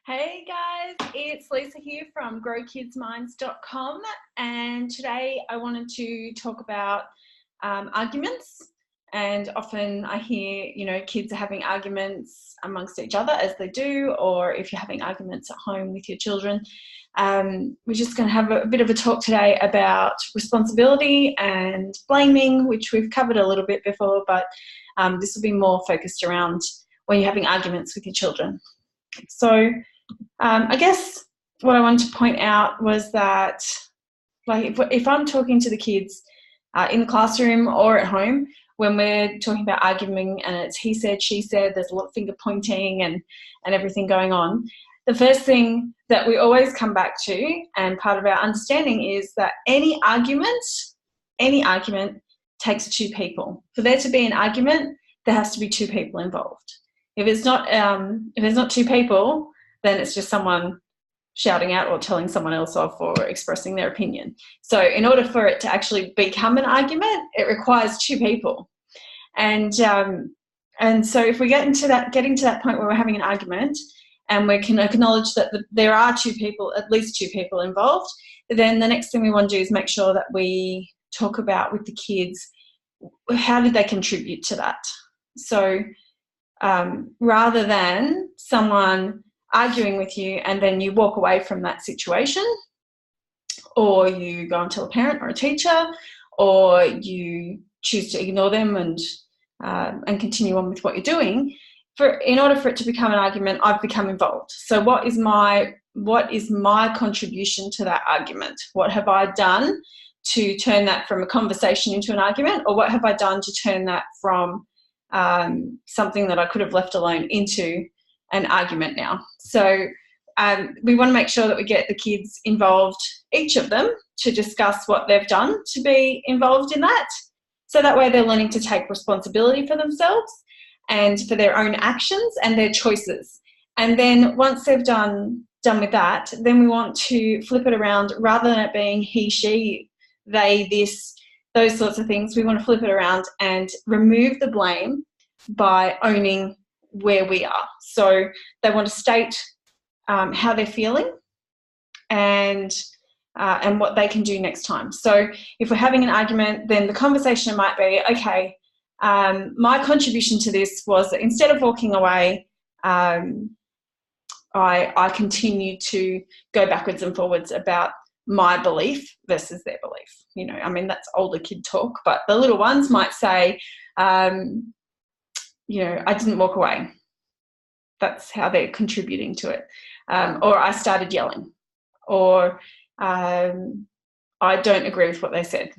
Hey guys, it's Lisa here from growkidsminds.com, and today I wanted to talk about arguments. And often I hear, kids are having arguments amongst each other, as they do, or if you're having arguments at home with your children. We're just going to have a bit of a talk today about responsibility and blaming, which we've covered a little bit before, but this will be more focused around when you're having arguments with your children. So I guess what I wanted to point out was that, like, if I'm talking to the kids in the classroom or at home, when we're talking about arguing and it's he said, she said, there's a lot of finger pointing and everything going on, the first thing that we always come back to, and part of our understanding, is that any argument takes two people. For there to be an argument, there has to be two people involved. If it's not two people, then it's just someone shouting out or telling someone else off or expressing their opinion. So in order for it to actually become an argument, it requires two people. And so if we getting to that point where we're having an argument and we can acknowledge that there are at least two people involved, then the next thing we want to do is make sure that we talk about with the kids, how did they contribute to that? So rather than someone arguing with you and then you walk away from that situation, or you go and tell a parent or a teacher, or you choose to ignore them and continue on with what you're doing, in order for it to become an argument, I've become involved. So what is my contribution to that argument? What have I done to turn that from a conversation into an argument, or what have I done to turn that from something that I could have left alone into an argument now? So we want to make sure that we get the kids involved, each of them, to discuss what they've done to be involved in that. So that way they're learning to take responsibility for themselves and for their own actions and their choices. And then once they've done with that, then we want to flip it around. Rather than it being he, she, they, this, those sorts of things, we want to flip it around and remove the blame by owning where we are. So they want to state how they're feeling and what they can do next time. So if we're having an argument, then the conversation might be, okay, my contribution to this was that instead of walking away, I continued to go backwards and forwards about my belief versus their belief. That's older kid talk, but the little ones might say, I didn't walk away. That's how they're contributing to it. Or I started yelling. Or I don't agree with what they said.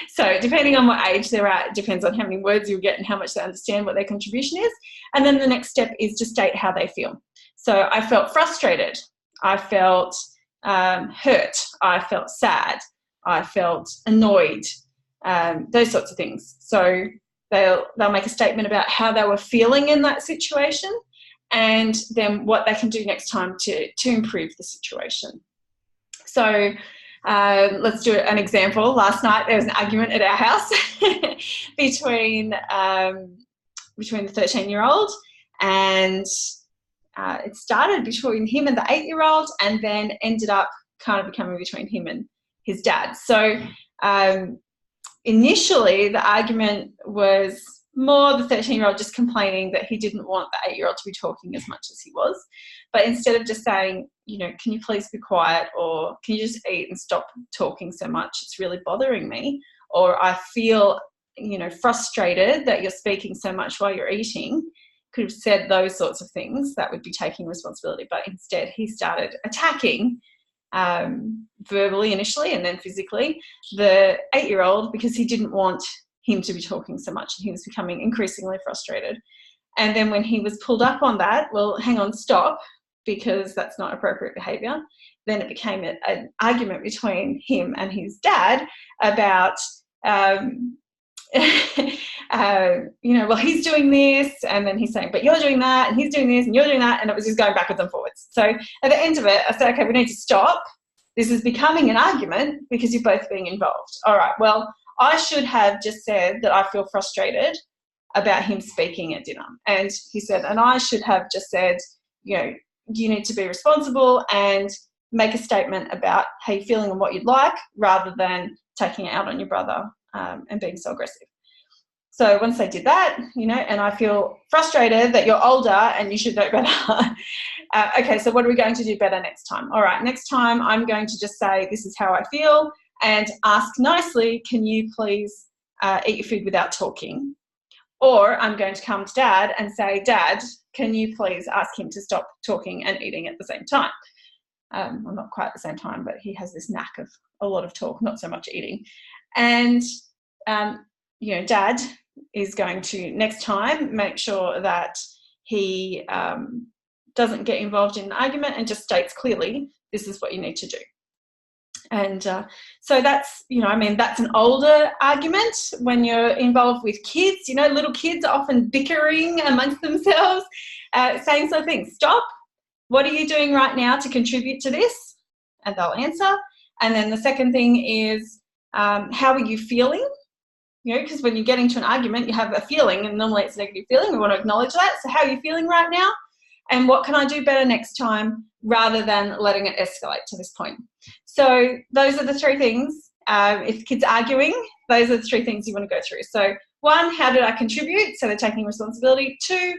So depending on what age they're at, it depends on how many words you get and how much they understand what their contribution is. And then the next step is to state how they feel. So I felt frustrated. I felt hurt. I felt sad. I felt annoyed. Those sorts of things. So they'll make a statement about how they were feeling in that situation, and then what they can do next time to improve the situation. So let's do an example. Last night there was an argument at our house between the 13-year-old, and it started between him and the 8-year-old, and then ended up kind of becoming between him and his dad. So initially, the argument was more the 13-year-old just complaining that he didn't want the 8-year-old to be talking as much as he was. But instead of just saying, can you please be quiet, or can you just eat and stop talking so much? It's really bothering me. Or I feel, frustrated that you're speaking so much while you're eating. Could have said those sorts of things. That would be taking responsibility. But instead, he started attacking verbally initially and then physically the 8-year-old, because he didn't want him to be talking so much, and he was becoming increasingly frustrated. And then when he was pulled up on that, well, hang on, stop, because that's not appropriate behaviour, then it became an argument between him and his dad about well, he's doing this, and then he's saying, but you're doing that, and he's doing this, and you're doing that, and it was just going backwards and forwards. So at the end of it, I said, okay, we need to stop. This is becoming an argument because you're both being involved. All right, well, I should have just said that I feel frustrated about him speaking at dinner. And he said, and I should have just said, you need to be responsible and make a statement about how you're feeling and what you'd like, rather than taking it out on your brother and being so aggressive. So once they did that, and I feel frustrated that you're older and you should know better. Okay, so what are we going to do better next time? All right, next time I'm going to just say, this is how I feel, and ask nicely, can you please eat your food without talking? Or I'm going to come to Dad and say, Dad, can you please ask him to stop talking and eating at the same time? Well, not quite at the same time, but he has this knack of a lot of talk, not so much eating. And, Dad is going to, next time, make sure that he doesn't get involved in an argument and just states clearly, this is what you need to do. And so that's, that's an older argument. When you're involved with kids, little kids are often bickering amongst themselves, saying something, stop, what are you doing right now to contribute to this? And they'll answer. And then the second thing is, how are you feeling? Because when you get into an argument, you have a feeling, and normally it's a negative feeling. We want to acknowledge that. So how are you feeling right now? And what can I do better next time, rather than letting it escalate to this point? So those are the three things. If the kid's arguing, those are the three things you want to go through. So 1, how did I contribute? So they're taking responsibility. 2,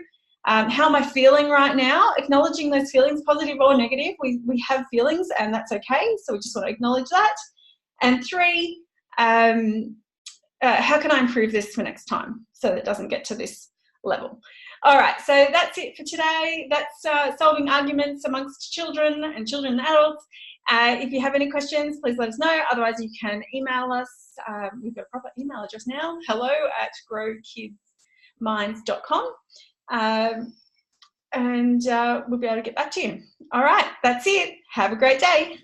how am I feeling right now? Acknowledging those feelings, positive or negative. We have feelings, and that's okay. So we just want to acknowledge that. And 3, how can I improve this for next time so that it doesn't get to this level? All right, so that's it for today. That's solving arguments amongst children and adults. If you have any questions, please let us know. Otherwise, you can email us. We've got a proper email address now, hello@growkidsminds.com. And we'll be able to get back to you. All right, that's it. Have a great day.